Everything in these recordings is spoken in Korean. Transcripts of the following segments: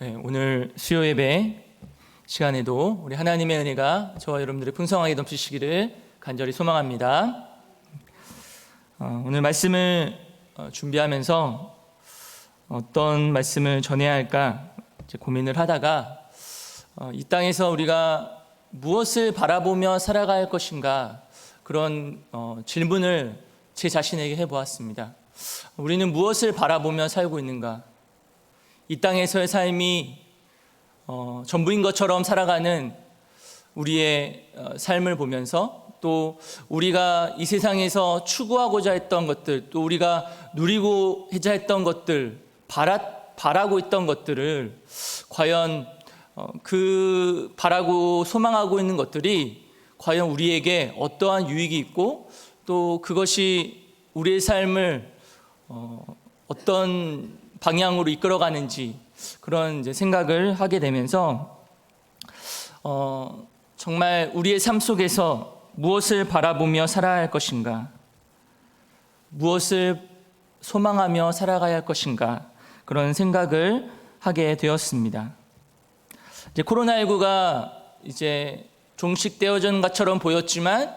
네, 오늘 수요 예배 시간에도 우리 하나님의 은혜가 저와 여러분들의 풍성하게 넘치시기를 간절히 소망합니다. 오늘 말씀을 준비하면서 어떤 말씀을 전해야 할까 고민을 하다가 이 땅에서 우리가 무엇을 바라보며 살아갈 것인가 그런 질문을 제 자신에게 해보았습니다. 우리는 무엇을 바라보며 살고 있는가? 이 땅에서의 삶이 전부인 것처럼 살아가는 우리의 삶을 보면서 또 우리가 이 세상에서 추구하고자 했던 것들, 또 우리가 누리고자 했던 것들, 바라고 있던 것들을 과연 그 바라고 소망하고 있는 것들이 과연 우리에게 어떠한 유익이 있고 또 그것이 우리의 삶을 어떤 방향으로 이끌어가는지 그런 이제 생각을 하게 되면서 정말 우리의 삶 속에서 무엇을 바라보며 살아야 할 것인가, 무엇을 소망하며 살아가야 할 것인가 그런 생각을 하게 되었습니다. 이제 코로나19가 이제 종식되어진 것처럼 보였지만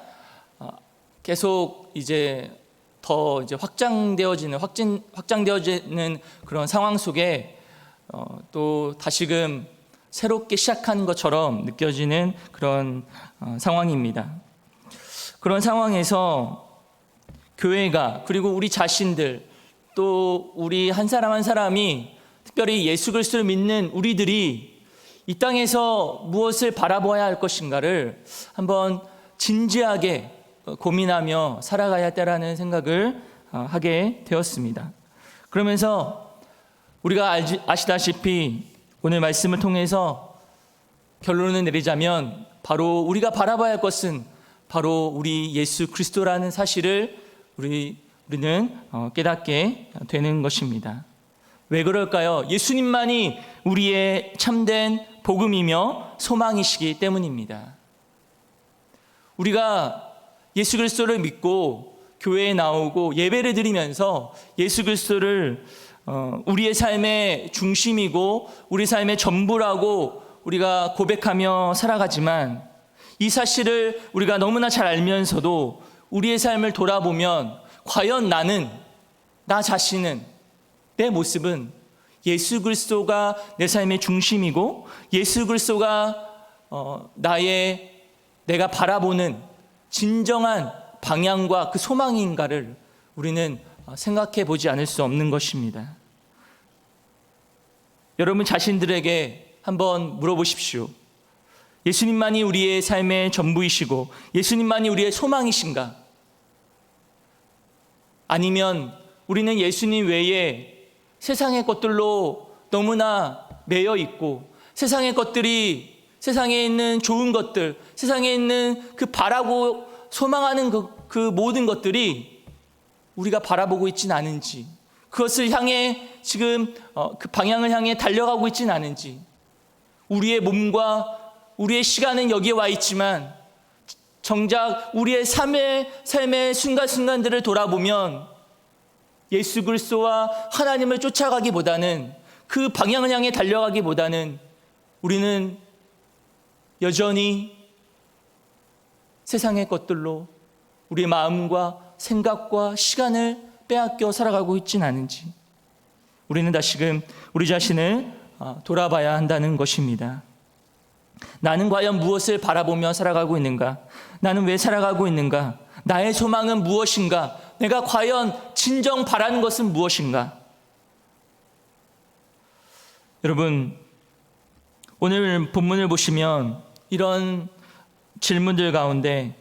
계속 이제 더 이제 확장되어지는 그런 상황 속에 또 다시금 새롭게 시작하는 것처럼 느껴지는 그런 상황입니다. 그런 상황에서 교회가 그리고 우리 자신들 또 우리 한 사람 한 사람이 특별히 예수 그리스도를 믿는 우리들이 이 땅에서 무엇을 바라보아야 할 것인가를 한번 진지하게 고민하며 살아가야 할 때라는 생각을 하게 되었습니다. 그러면서 우리가 아시다시피 오늘 말씀을 통해서 결론을 내리자면 바로 우리가 바라봐야 할 것은 바로 우리 예수 그리스도라는 사실을 우리는 깨닫게 되는 것입니다. 왜 그럴까요? 예수님만이 우리의 참된 복음이며 소망이시기 때문입니다. 우리가 예수 그리스도를 믿고 교회에 나오고 예배를 드리면서 예수 그리스도를 우리의 삶의 중심이고 우리 삶의 전부라고 우리가 고백하며 살아가지만 이 사실을 우리가 너무나 잘 알면서도 우리의 삶을 돌아보면 과연 나 자신은, 내 모습은 예수 그리스도가 내 삶의 중심이고 예수 그리스도가 내가 바라보는 진정한 방향과 그 소망인가를 우리는 생각해 보지 않을 수 없는 것입니다. 여러분 자신들에게 한번 물어보십시오. 예수님만이 우리의 삶의 전부이시고 예수님만이 우리의 소망이신가? 아니면 우리는 예수님 외에 세상의 것들로 너무나 매여 있고 세상의 것들이 세상에 있는 좋은 것들, 세상에 있는 그 바라고 소망하는 그 모든 것들이 우리가 바라보고 있지는 않은지, 그것을 향해 지금 그 방향을 향해 달려가고 있지는 않은지, 우리의 몸과 우리의 시간은 여기에 와 있지만 정작 우리의 삶의 순간순간들을 돌아보면 예수 그리스도와 하나님을 쫓아가기보다는 그 방향을 향해 달려가기보다는 우리는 여전히 세상의 것들로 우리의 마음과 생각과 시간을 빼앗겨 살아가고 있지는 않은지 우리는 다시금 우리 자신을 돌아봐야 한다는 것입니다. 나는 과연 무엇을 바라보며 살아가고 있는가? 나는 왜 살아가고 있는가? 나의 소망은 무엇인가? 내가 과연 진정 바라는 것은 무엇인가? 여러분, 오늘 본문을 보시면 이런 질문들 가운데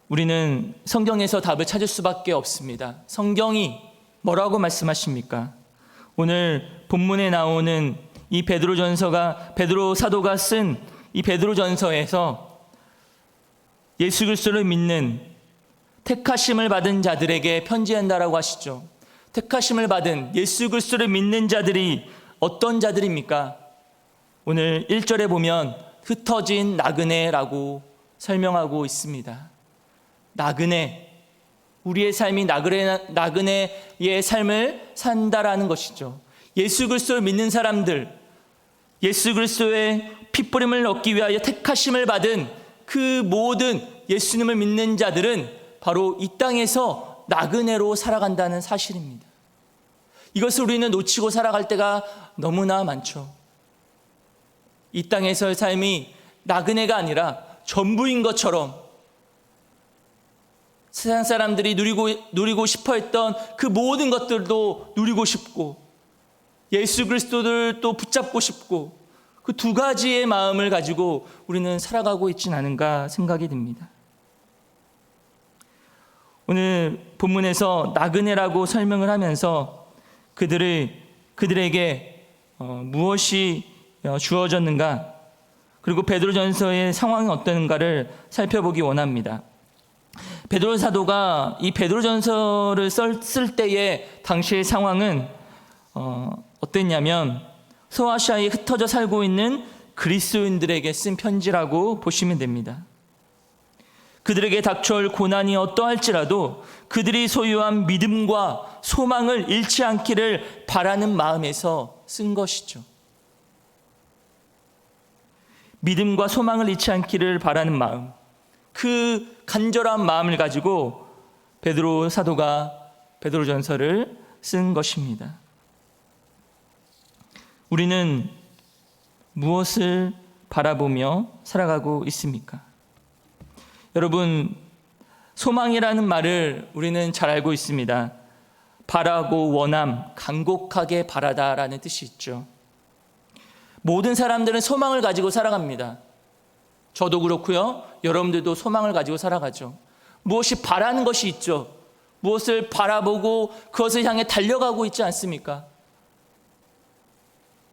우리는 성경에서 답을 찾을 수밖에 없습니다. 성경이 뭐라고 말씀하십니까? 오늘 본문에 나오는 이 베드로 사도가 쓴 이 베드로전서에서 예수 그리스도를 믿는 택하심을 받은 자들에게 편지한다라고 하시죠. 택하심을 받은 예수 그리스도를 믿는 자들이 어떤 자들입니까? 오늘 1절에 보면 흩어진 나그네라고 설명하고 있습니다. 나그네, 우리의 삶이 나그네의 삶을 산다라는 것이죠. 예수 그리스도를 믿는 사람들, 예수 그리스도의 핏부림을 얻기 위하여 택하심을 받은 그 모든 예수님을 믿는 자들은 바로 이 땅에서 나그네로 살아간다는 사실입니다. 이것을 우리는 놓치고 살아갈 때가 너무나 많죠. 이 땅에서의 삶이 나그네가 아니라 전부인 것처럼 세상 사람들이 누리고 싶어 했던 그 모든 것들도 누리고 싶고 예수 그리스도를 또 붙잡고 싶고 그 두 가지의 마음을 가지고 우리는 살아가고 있진 않은가 생각이 듭니다. 오늘 본문에서 나그네라고 설명을 하면서 그들에게 무엇이 주어졌는가, 그리고 베드로전서의 상황이 어떤가를 살펴보기 원합니다. 베드로 사도가 이 베드로전서를 쓸 때의 당시의 상황은 어땠냐면 소아시아에 흩어져 살고 있는 그리스도인들에게 쓴 편지라고 보시면 됩니다. 그들에게 닥쳐올 고난이 어떠할지라도 그들이 소유한 믿음과 소망을 잃지 않기를 바라는 마음에서 쓴 것이죠. 믿음과 소망을 잃지 않기를 바라는 마음, 그 간절한 마음을 가지고 베드로 사도가 베드로전서를 쓴 것입니다. 우리는 무엇을 바라보며 살아가고 있습니까? 여러분, 소망이라는 말을 우리는 잘 알고 있습니다. 바라고 원함, 간곡하게 바라다라는 뜻이 있죠. 모든 사람들은 소망을 가지고 살아갑니다. 저도 그렇고요. 여러분들도 소망을 가지고 살아가죠. 무엇이 바라는 것이 있죠. 무엇을 바라보고 그것을 향해 달려가고 있지 않습니까?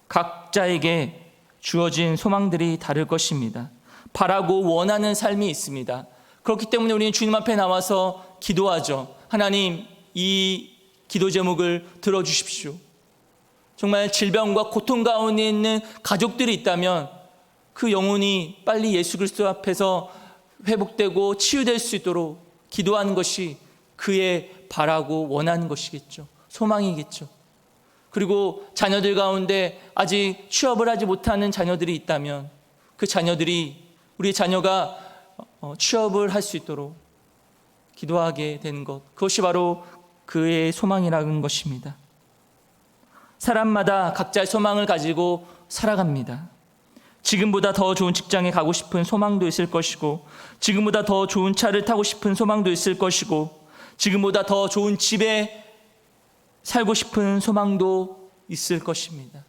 각자에게 주어진 소망들이 다를 것입니다. 바라고 원하는 삶이 있습니다. 그렇기 때문에 우리는 주님 앞에 나와서 기도하죠. 하나님, 이 기도 제목을 들어주십시오. 정말 질병과 고통 가운데 있는 가족들이 있다면 그 영혼이 빨리 예수 그리스도 앞에서 회복되고 치유될 수 있도록 기도하는 것이 그의 바라고 원하는 것이겠죠. 소망이겠죠. 그리고 자녀들 가운데 아직 취업을 하지 못하는 자녀들이 있다면 그 자녀들이, 우리 자녀가 취업을 할 수 있도록 기도하게 되는 것, 그것이 바로 그의 소망이라는 것입니다. 사람마다 각자의 소망을 가지고 살아갑니다. 지금보다 더 좋은 직장에 가고 싶은 소망도 있을 것이고, 지금보다 더 좋은 차를 타고 싶은 소망도 있을 것이고, 지금보다 더 좋은 집에 살고 싶은 소망도 있을 것입니다.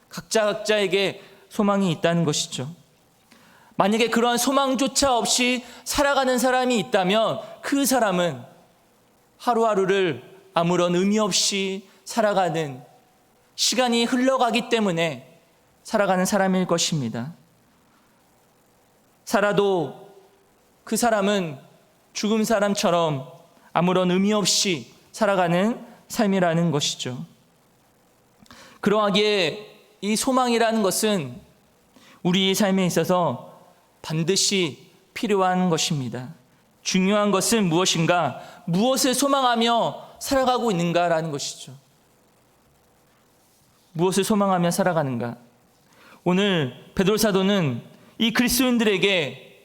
각자에게 소망이 있다는 것이죠. 만약에 그러한 소망조차 없이 살아가는 사람이 있다면 그 사람은 하루하루를 아무런 의미 없이 살아가는, 시간이 흘러가기 때문에 살아가는 사람일 것입니다. 살아도 그 사람은 죽은 사람처럼 아무런 의미 없이 살아가는 삶이라는 것이죠. 그러하기에 이 소망이라는 것은 우리의 삶에 있어서 반드시 필요한 것입니다. 중요한 것은 무엇인가? 무엇을 소망하며 살아가고 있는가라는 것이죠. 무엇을 소망하며 살아가는가? 오늘 베드로 사도는 이 그리스도인들에게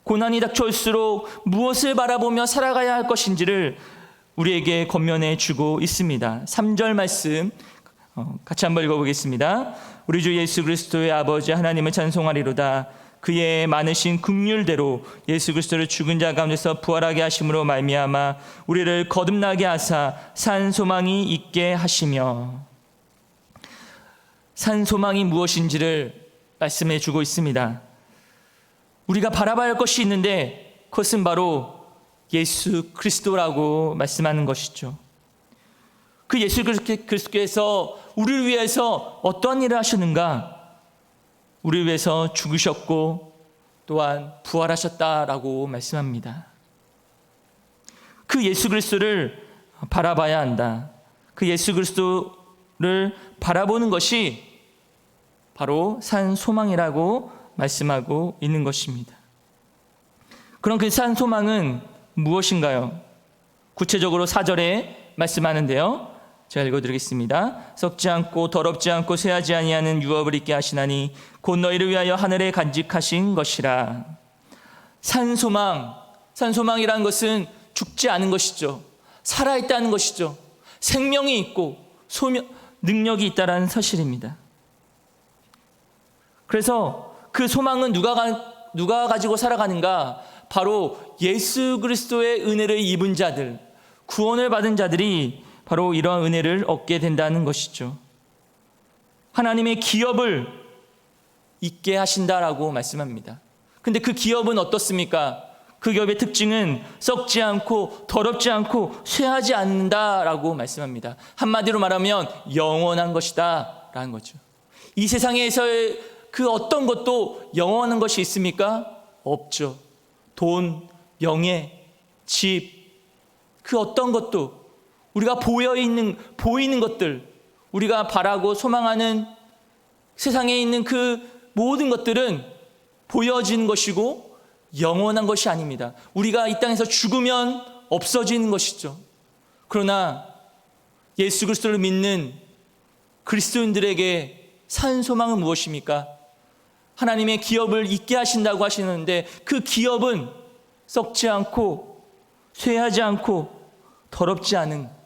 고난이 닥쳐올수록 무엇을 바라보며 살아가야 할 것인지를 우리에게 권면해 주고 있습니다. 3절 말씀 같이 한번 읽어보겠습니다. 우리 주 예수 그리스도의 아버지 하나님을 찬송하리로다. 그의 많으신 긍휼대로 예수 그리스도를 죽은 자 가운데서 부활하게 하심으로 말미암아 우리를 거듭나게 하사 산 소망이 있게 하시며. 산 소망이 무엇인지를 말씀해 주고 있습니다. 우리가 바라봐야 할 것이 있는데 그것은 바로 예수 그리스도라고 말씀하는 것이죠. 그 예수 그리스도께서 우리를 위해서 어떠한 일을 하셨는가? 우리를 위해서 죽으셨고 또한 부활하셨다라고 말씀합니다. 그 예수 그리스도를 바라봐야 한다. 그 예수 그리스도를 바라보는 것이 바로 산 소망이라고 말씀하고 있는 것입니다. 그럼 그 산 소망은 무엇인가요? 구체적으로 4절에 말씀하는데요. 제가 읽어드리겠습니다. 썩지 않고 더럽지 않고 쇠하지 아니하는 유업을 있게 하시나니 곧 너희를 위하여 하늘에 간직하신 것이라. 산소망이라는 것은 죽지 않은 것이죠. 살아있다는 것이죠. 생명이 있고 능력이 있다는 사실입니다. 그래서 그 소망은 누가 가지고 살아가는가? 바로 예수 그리스도의 은혜를 입은 자들, 구원을 받은 자들이 바로 이러한 은혜를 얻게 된다는 것이죠. 하나님의 기업을 있게 하신다라고 말씀합니다. 근데 그 기업은 어떻습니까? 그 기업의 특징은 썩지 않고 더럽지 않고 쇠하지 않는다라고 말씀합니다. 한마디로 말하면 영원한 것이다 라는 거죠. 이 세상에서의 그 어떤 것도 영원한 것이 있습니까? 없죠. 돈, 명예, 집, 그 어떤 것도 우리가 보이는 것들, 우리가 바라고 소망하는 세상에 있는 그 모든 것들은 보여지는 것이고 영원한 것이 아닙니다. 우리가 이 땅에서 죽으면 없어지는 것이죠. 그러나 예수 그리스도를 믿는 그리스도인들에게 산 소망은 무엇입니까? 하나님의 기업을 있게 하신다고 하시는데 그 기업은 썩지 않고 쇠하지 않고 더럽지 않은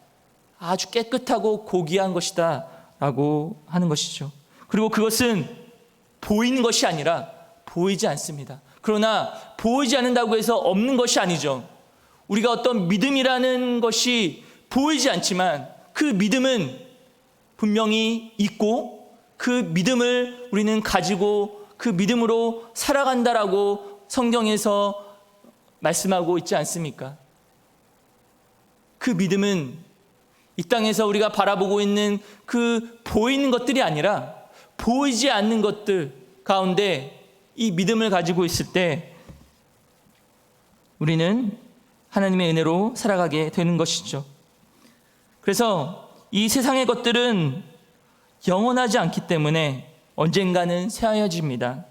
아주 깨끗하고 고귀한 것이다 라고 하는 것이죠. 그리고 그것은 보이는 것이 아니라 보이지 않습니다. 그러나 보이지 않는다고 해서 없는 것이 아니죠. 우리가 어떤 믿음이라는 것이 보이지 않지만 그 믿음은 분명히 있고 그 믿음을 우리는 가지고 그 믿음으로 살아간다라고 성경에서 말씀하고 있지 않습니까? 그 믿음은 이 땅에서 우리가 바라보고 있는 그 보이는 것들이 아니라 보이지 않는 것들 가운데 이 믿음을 가지고 있을 때 우리는 하나님의 은혜로 살아가게 되는 것이죠. 그래서 이 세상의 것들은 영원하지 않기 때문에 언젠가는 쇠하여집니다.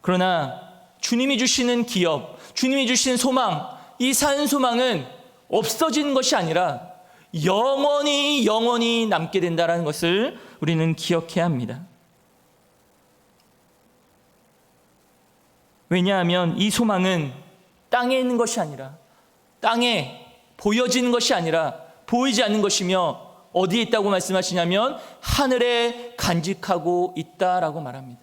그러나 주님이 주시는 기업, 주님이 주시는 소망, 이 산 소망은 없어지는 것이 아니라 영원히 남게 된다는 것을 우리는 기억해야 합니다. 왜냐하면 이 소망은 땅에 있는 것이 아니라 땅에 보여지는 것이 아니라 보이지 않는 것이며 어디에 있다고 말씀하시냐면 하늘에 간직하고 있다라고 말합니다.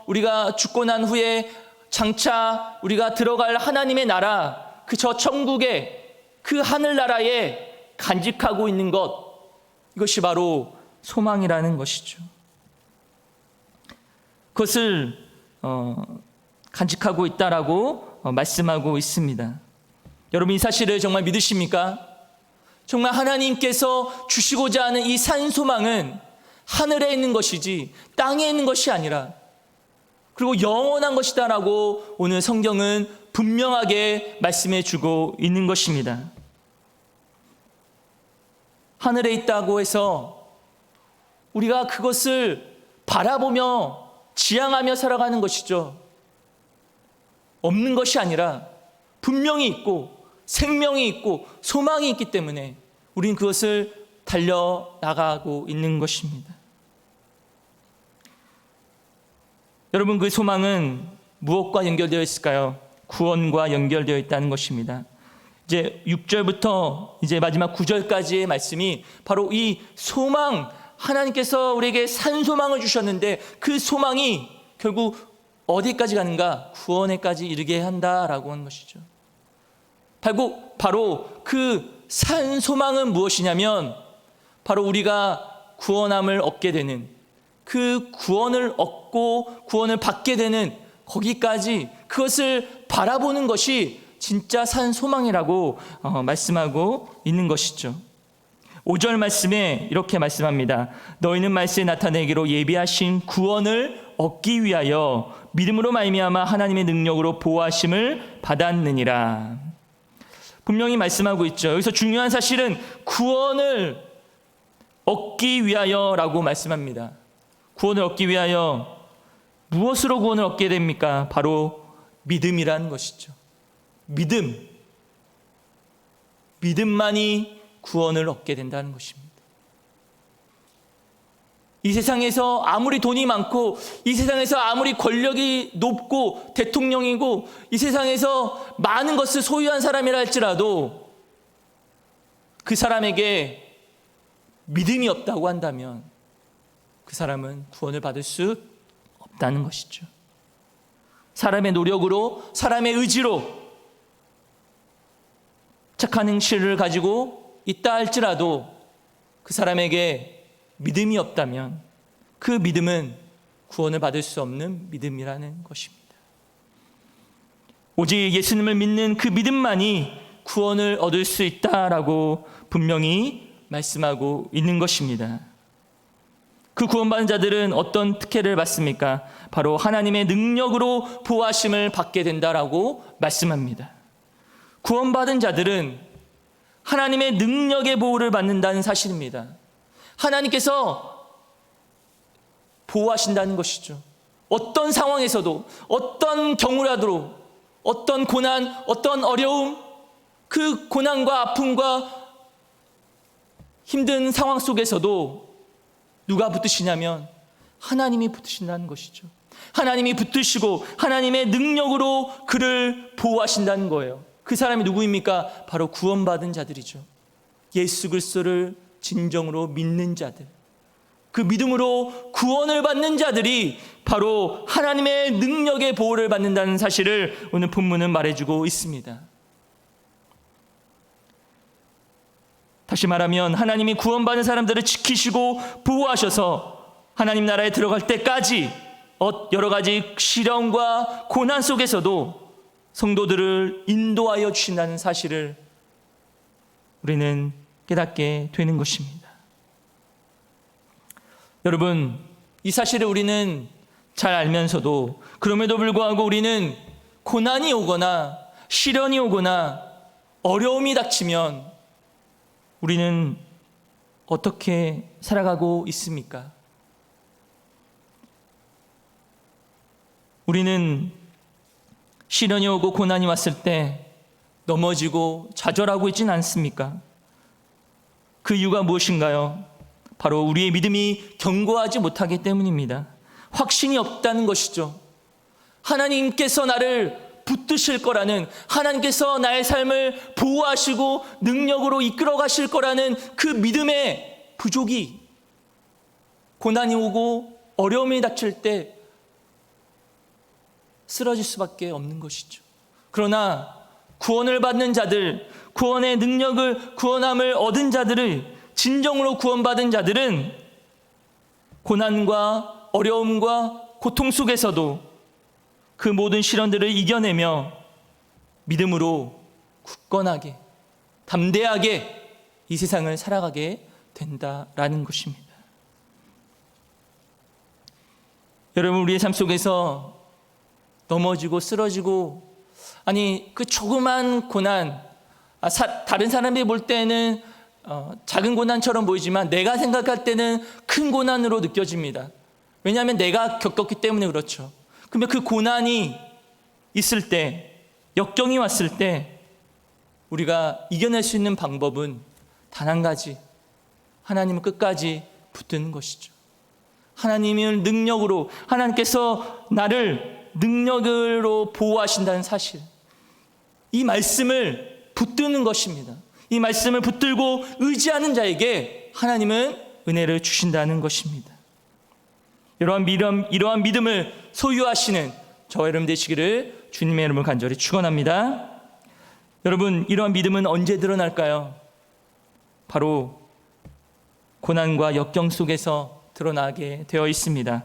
우리가 죽고 난 후에 장차 우리가 들어갈 하나님의 나라, 그 저 천국의 그 하늘나라에 간직하고 있는 것, 이것이 바로 소망이라는 것이죠. 그것을 간직하고 있다라고 말씀하고 있습니다. 여러분 이 사실을 정말 믿으십니까? 정말 하나님께서 주시고자 하는 이 산 소망은 하늘에 있는 것이지 땅에 있는 것이 아니라 그리고 영원한 것이다라고 오늘 성경은 분명하게 말씀해 주고 있는 것입니다. 하늘에 있다고 해서 우리가 그것을 바라보며 지향하며 살아가는 것이죠. 없는 것이 아니라 분명히 있고 생명이 있고 소망이 있기 때문에 우리는 그것을 달려나가고 있는 것입니다. 여러분 그 소망은 무엇과 연결되어 있을까요? 구원과 연결되어 있다는 것입니다. 이제 6절부터 이제 마지막 9절까지의 말씀이 바로 이 소망, 하나님께서 우리에게 산 소망을 주셨는데 그 소망이 결국 어디까지 가는가? 구원에까지 이르게 한다라고 하는 것이죠. 바로 그 산 소망은 무엇이냐면 바로 우리가 구원함을 얻게 되는 그 구원을 얻고 구원을 받게 되는 거기까지 그것을 바라보는 것이 진짜 산 소망이라고 말씀하고 있는 것이죠. 5절 말씀에 이렇게 말씀합니다. 너희는 말세에 나타내기로 예비하신 구원을 얻기 위하여 믿음으로 말미암아 하나님의 능력으로 보호하심을 받았느니라. 분명히 말씀하고 있죠. 여기서 중요한 사실은 구원을 얻기 위하여라고 말씀합니다. 구원을 얻기 위하여 무엇으로 구원을 얻게 됩니까? 바로 믿음이라는 것이죠. 믿음만이 구원을 얻게 된다는 것입니다. 이 세상에서 아무리 돈이 많고, 이 세상에서 아무리 권력이 높고 대통령이고, 이 세상에서 많은 것을 소유한 사람이라 할지라도 그 사람에게 믿음이 없다고 한다면 그 사람은 구원을 받을 수 없다는 것이죠. 사람의 노력으로, 사람의 의지로 착한 행실을 가지고 있다 할지라도 그 사람에게 믿음이 없다면 그 믿음은 구원을 받을 수 없는 믿음이라는 것입니다. 오직 예수님을 믿는 그 믿음만이 구원을 얻을 수 있다라고 분명히 말씀하고 있는 것입니다. 그 구원받은 자들은 어떤 특혜를 받습니까? 바로 하나님의 능력으로 보호하심을 받게 된다라고 말씀합니다. 구원받은 자들은 하나님의 능력의 보호를 받는다는 사실입니다. 하나님께서 보호하신다는 것이죠. 어떤 상황에서도, 어떤 경우라도, 어떤 고난, 어떤 어려움, 그 고난과 아픔과 힘든 상황 속에서도 누가 붙으시냐면 하나님이 붙으신다는 것이죠. 하나님이 붙으시고 하나님의 능력으로 그를 보호하신다는 거예요. 그 사람이 누구입니까? 바로 구원받은 자들이죠. 예수 그리스도를 진정으로 믿는 자들, 그 믿음으로 구원을 받는 자들이 바로 하나님의 능력의 보호를 받는다는 사실을 오늘 본문은 말해주고 있습니다. 다시 말하면 하나님이 구원받은 사람들을 지키시고 보호하셔서 하나님 나라에 들어갈 때까지 여러 가지 시련과 고난 속에서도 성도들을 인도하여 주신다는 사실을 우리는 깨닫게 되는 것입니다. 여러분, 이 사실을 우리는 잘 알면서도 그럼에도 불구하고 우리는 고난이 오거나 시련이 오거나 어려움이 닥치면 우리는 어떻게 살아가고 있습니까? 우리는 시련이 오고 고난이 왔을 때 넘어지고 좌절하고 있지는 않습니까? 그 이유가 무엇인가요? 바로 우리의 믿음이 견고하지 못하기 때문입니다. 확신이 없다는 것이죠. 하나님께서 나를 붙드실 거라는, 하나님께서 나의 삶을 보호하시고 능력으로 이끌어 가실 거라는 그 믿음의 부족이 고난이 오고 어려움이 닥칠 때 쓰러질 수밖에 없는 것이죠. 그러나 구원을 받는 자들, 구원의 능력을, 구원함을 얻은 자들을, 진정으로 구원받은 자들은 고난과 어려움과 고통 속에서도 그 모든 시련들을 이겨내며 믿음으로 굳건하게, 담대하게 이 세상을 살아가게 된다라는 것입니다. 여러분, 우리의 삶 속에서 넘어지고 쓰러지고, 아니 그 조그만 고난, 다른 사람이 볼 때는 작은 고난처럼 보이지만 내가 생각할 때는 큰 고난으로 느껴집니다. 왜냐하면 내가 겪었기 때문에 그렇죠. 그러면 그 고난이 있을 때, 역경이 왔을 때 우리가 이겨낼 수 있는 방법은 단 한 가지, 하나님은 끝까지 붙드는 것이죠. 하나님의 능력으로, 하나님께서 나를 능력으로 보호하신다는 사실, 이 말씀을 붙드는 것입니다. 이 말씀을 붙들고 의지하는 자에게 하나님은 은혜를 주신다는 것입니다. 이러한 믿음을 소유하시는 저와 여러분 되시기를 주님의 이름으로 간절히 축원합니다. 여러분, 이러한 믿음은 언제 드러날까요? 바로 고난과 역경 속에서 드러나게 되어 있습니다.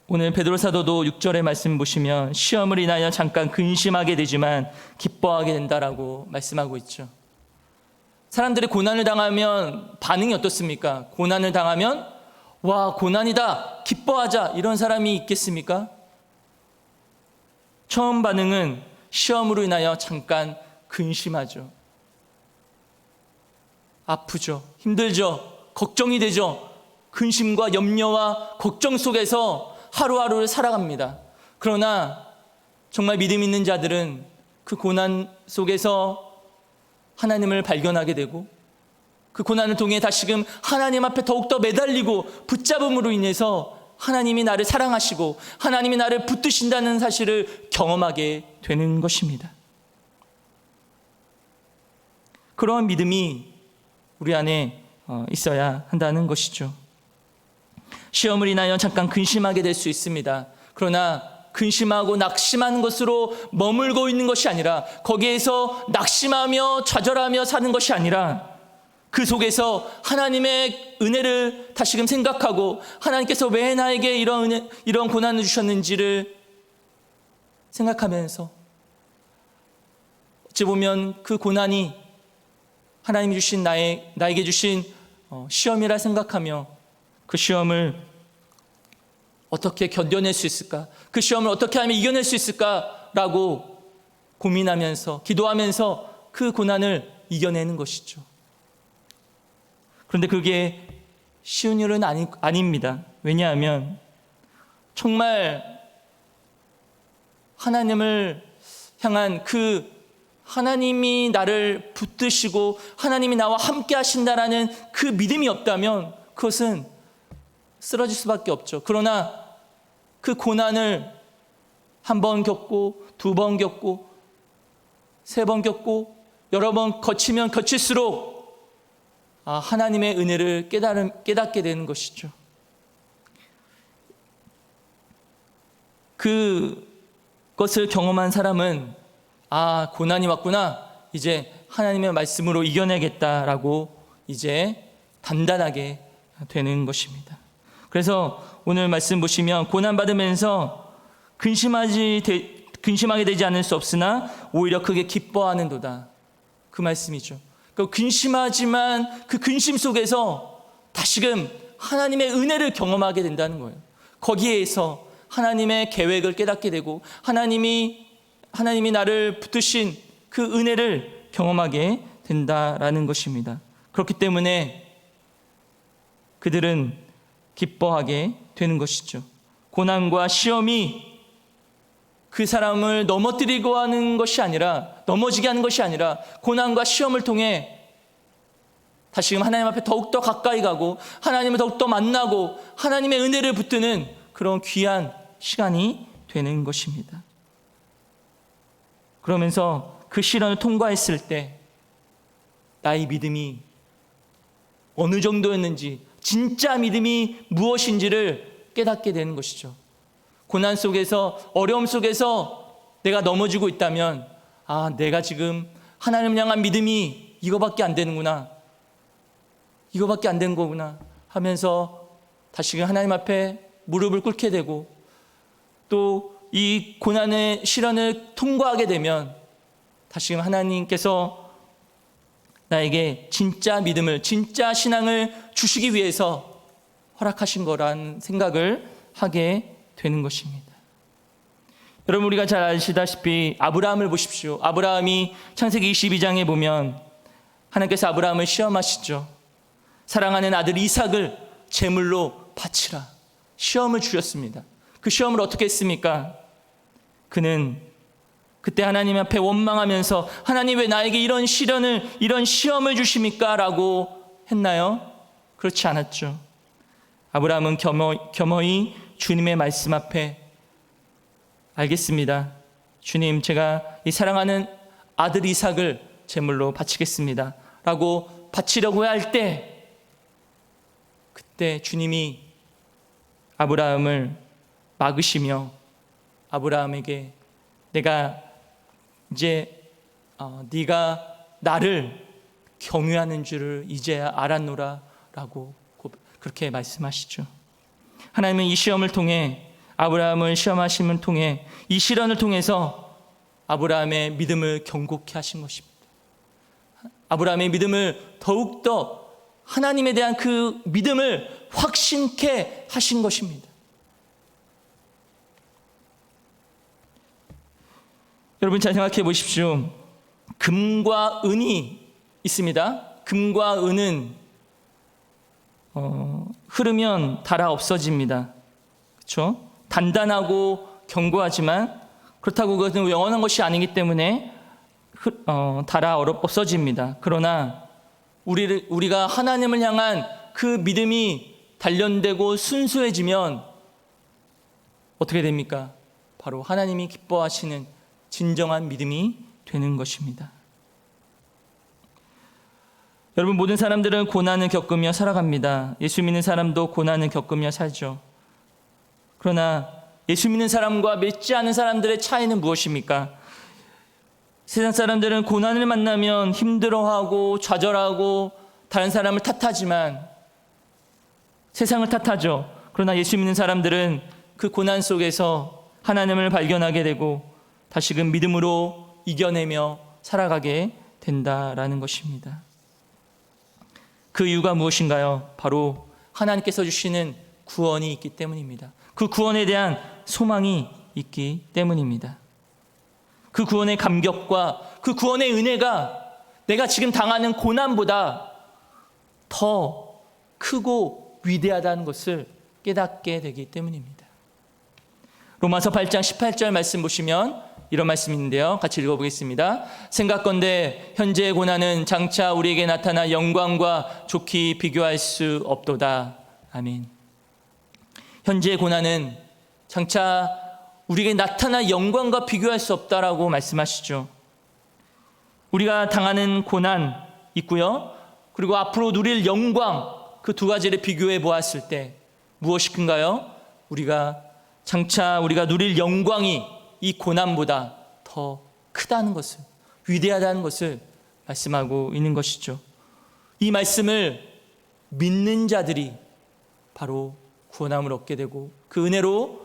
오늘 베드로 사도도 6절의 말씀 보시면 시험을 인하여 잠깐 근심하게 되지만 기뻐하게 된다라고 말씀하고 있죠. 사람들이 고난을 당하면 반응이 어떻습니까? 고난을 당하면 와, 고난이다, 기뻐하자, 이런 사람이 있겠습니까? 처음 반응은 시험으로 인하여 잠깐 근심하죠. 아프죠. 힘들죠. 걱정이 되죠. 근심과 염려와 걱정 속에서 하루하루를 살아갑니다. 그러나 정말 믿음 있는 자들은 그 고난 속에서 하나님을 발견하게 되고 그 고난을 통해 다시금 하나님 앞에 더욱더 매달리고 붙잡음으로 인해서 하나님이 나를 사랑하시고 하나님이 나를 붙드신다는 사실을 경험하게 되는 것입니다. 그러한 믿음이 우리 안에 있어야 한다는 것이죠. 시험을 인하여 잠깐 근심하게 될 수 있습니다. 그러나 근심하고 낙심하는 것으로 머물고 있는 것이 아니라, 거기에서 낙심하며 좌절하며 사는 것이 아니라, 그 속에서 하나님의 은혜를 다시금 생각하고 하나님께서 왜 나에게 이런 고난을 주셨는지를 생각하면서, 어찌 보면 그 고난이 하나님이 주신 나에게 주신 시험이라 생각하며 그 시험을 어떻게 견뎌낼 수 있을까, 그 시험을 어떻게 하면 이겨낼 수 있을까라고 고민하면서 기도하면서 그 고난을 이겨내는 것이죠. 그런데 그게 쉬운 일은 아닙니다. 왜냐하면 정말 하나님을 향한 그 하나님이 나를 붙드시고 하나님이 나와 함께 하신다라는 그 믿음이 없다면 그것은 쓰러질 수밖에 없죠. 그러나 그 고난을 한 번 겪고, 두 번 겪고, 세 번 겪고, 여러 번 거치면 거칠수록 하나님의 은혜를 깨닫게 되는 것이죠. 그것을 경험한 사람은 고난이 왔구나, 이제 하나님의 말씀으로 이겨내겠다라고 이제 단단하게 되는 것입니다. 그래서 오늘 말씀 보시면 고난받으면서 근심하게 되지 않을 수 없으나 오히려 크게 기뻐하는도다, 그 말씀이죠. 그 근심하지만 그 근심 속에서 다시금 하나님의 은혜를 경험하게 된다는 거예요. 거기에서 하나님의 계획을 깨닫게 되고 하나님이 나를 붙드신 그 은혜를 경험하게 된다라는 것입니다. 그렇기 때문에 그들은 기뻐하게 되는 것이죠. 고난과 시험이 그 사람을 넘어지게 하는 것이 아니라, 고난과 시험을 통해 다시금 하나님 앞에 더욱더 가까이 가고 하나님을 더욱더 만나고 하나님의 은혜를 붙드는 그런 귀한 시간이 되는 것입니다. 그러면서 그 시련을 통과했을 때 나의 믿음이 어느 정도였는지, 진짜 믿음이 무엇인지를 깨닫게 되는 것이죠. 고난 속에서, 어려움 속에서 내가 넘어지고 있다면 내가 지금 하나님을 향한 믿음이 이거밖에 안 되는구나, 이거밖에 안 되는 거구나 하면서 다시금 하나님 앞에 무릎을 꿇게 되고, 또 이 고난의 시련을 통과하게 되면 다시금 하나님께서 나에게 진짜 믿음을, 진짜 신앙을 주시기 위해서 허락하신 거란 생각을 하게 되는 것입니다. 여러분, 우리가 잘 아시다시피 아브라함을 보십시오. 아브라함이 창세기 22장에 보면 하나님께서 아브라함을 시험하시죠. 사랑하는 아들 이삭을 제물로 바치라, 시험을 주셨습니다. 그 시험을 어떻게 했습니까? 그는 그때 하나님 앞에 원망하면서 하나님 왜 나에게 이런 시험을 주십니까? 라고 했나요? 그렇지 않았죠. 아브라함은 겸허히 주님의 말씀 앞에, 알겠습니다, 주님, 제가 이 사랑하는 아들 이삭을 제물로 바치겠습니다 라고 바치려고 할 때, 그때 주님이 아브라함을 막으시며 아브라함에게 내가 이제 네가 나를 경유하는 줄을 이제야 알았노라 라고 그렇게 말씀하시죠. 하나님은 이 시험을 통해, 아브라함을 시험하심을 통해, 이 시련을 통해서 아브라함의 믿음을 견고케 하신 것입니다. 아브라함의 믿음을 더욱더, 하나님에 대한 그 믿음을 확신케 하신 것입니다. 여러분, 잘 생각해 보십시오. 금과 은이 있습니다. 금과 은은 흐르면 닳아 없어집니다. 그렇죠? 단단하고 견고하지만 그렇다고 그것은 영원한 것이 아니기 때문에 닳아 없어집니다. 그러나 우리가 하나님을 향한 그 믿음이 단련되고 순수해지면 어떻게 됩니까? 바로 하나님이 기뻐하시는 진정한 믿음이 되는 것입니다. 여러분, 모든 사람들은 고난을 겪으며 살아갑니다. 예수 믿는 사람도 고난을 겪으며 살죠. 그러나 예수 믿는 사람과 믿지 않은 사람들의 차이는 무엇입니까? 세상 사람들은 고난을 만나면 힘들어하고 좌절하고 다른 사람을 탓하지만 세상을 탓하죠. 그러나 예수 믿는 사람들은 그 고난 속에서 하나님을 발견하게 되고 다시금 믿음으로 이겨내며 살아가게 된다라는 것입니다. 그 이유가 무엇인가요? 바로 하나님께서 주시는 구원이 있기 때문입니다. 그 구원에 대한 소망이 있기 때문입니다. 그 구원의 감격과 그 구원의 은혜가 내가 지금 당하는 고난보다 더 크고 위대하다는 것을 깨닫게 되기 때문입니다. 로마서 8장 18절 말씀 보시면 이런 말씀이 있는데요. 같이 읽어보겠습니다. 생각건대 현재의 고난은 장차 우리에게 나타날 영광과 좋게 비교할 수 없도다. 아멘. 현재의 고난은 장차 우리에게 나타날 영광과 비교할 수 없다라고 말씀하시죠. 우리가 당하는 고난 있고요. 그리고 앞으로 누릴 영광, 그 두 가지를 비교해 보았을 때 무엇이 큰가요? 장차 우리가 누릴 영광이 이 고난보다 더 크다는 것을, 위대하다는 것을 말씀하고 있는 것이죠. 이 말씀을 믿는 자들이 바로 구원함을 얻게 되고 그 은혜로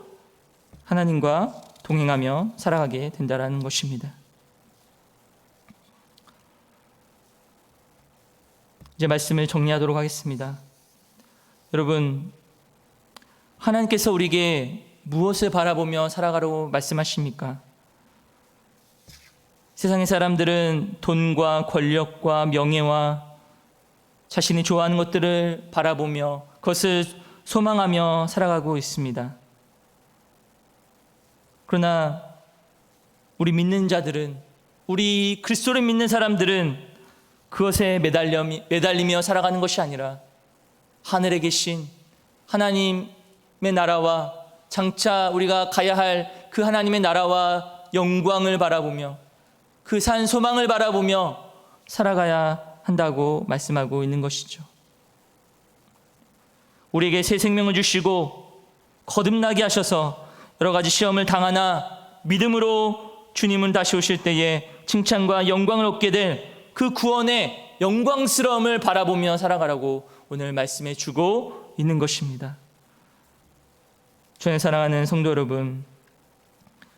하나님과 동행하며 살아가게 된다는 것입니다. 이제 말씀을 정리하도록 하겠습니다. 여러분, 하나님께서 우리에게 무엇을 바라보며 살아가라고 말씀하십니까? 세상의 사람들은 돈과 권력과 명예와 자신이 좋아하는 것들을 바라보며 그것을 소망하며 살아가고 있습니다. 그러나 우리 믿는 자들은, 우리 그리스도를 믿는 사람들은 그것에 매달리며 살아가는 것이 아니라 하늘에 계신 하나님의 나라와 장차 우리가 가야 할 그 하나님의 나라와 영광을 바라보며 그 산 소망을 바라보며 살아가야 한다고 말씀하고 있는 것이죠. 우리에게 새 생명을 주시고 거듭나게 하셔서 여러 가지 시험을 당하나 믿음으로 주님은 다시 오실 때에 칭찬과 영광을 얻게 될 그 구원의 영광스러움을 바라보며 살아가라고 오늘 말씀해 주고 있는 것입니다. 주의 사랑하는 성도 여러분,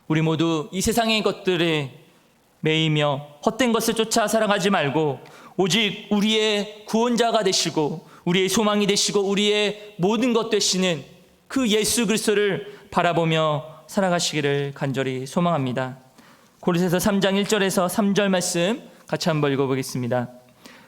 우리 모두 이 세상의 것들에 매이며 헛된 것을 쫓아 살아가지 말고 오직 우리의 구원자가 되시고 우리의 소망이 되시고 우리의 모든 것 되시는 그 예수 그리스도를 바라보며 살아가시기를 간절히 소망합니다. 고린도서 3장 1절에서 3절 말씀 같이 한번 읽어보겠습니다.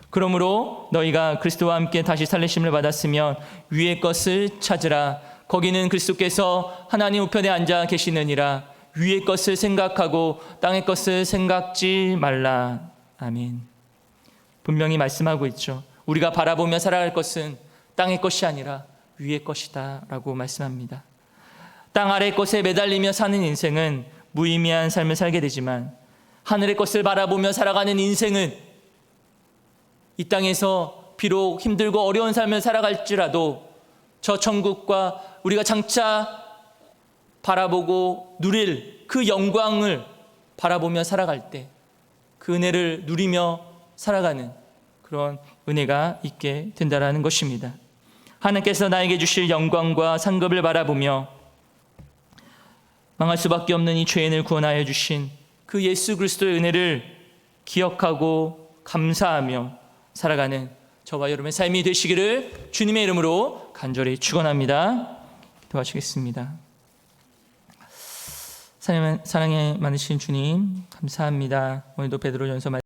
그러므로 너희가 그리스도와 함께 다시 살리심을 받았으면 위의 것을 찾으라. 거기는 그리스도께서 하나님 우편에 앉아 계시느니라. 위의 것을 생각하고 땅의 것을 생각지 말라. 아멘. 분명히 말씀하고 있죠. 우리가 바라보며 살아갈 것은 땅의 것이 아니라 위의 것이다 라고 말씀합니다. 땅 아래의 것에 매달리며 사는 인생은 무의미한 삶을 살게 되지만 하늘의 것을 바라보며 살아가는 인생은 이 땅에서 비록 힘들고 어려운 삶을 살아갈지라도 저 천국과 우리가 장차 바라보고 누릴 그 영광을 바라보며 살아갈 때 그 은혜를 누리며 살아가는 그런 은혜가 있게 된다는 것입니다. 하나님께서 나에게 주실 영광과 상급을 바라보며 망할 수밖에 없는 이 죄인을 구원하여 주신 그 예수 그리스도의 은혜를 기억하고 감사하며 살아가는 저와 여러분의 삶이 되시기를 주님의 이름으로 간절히 축원합니다. 도와주겠습니다. 사랑에 많으신 주님 감사합니다. 오늘도 베드로전서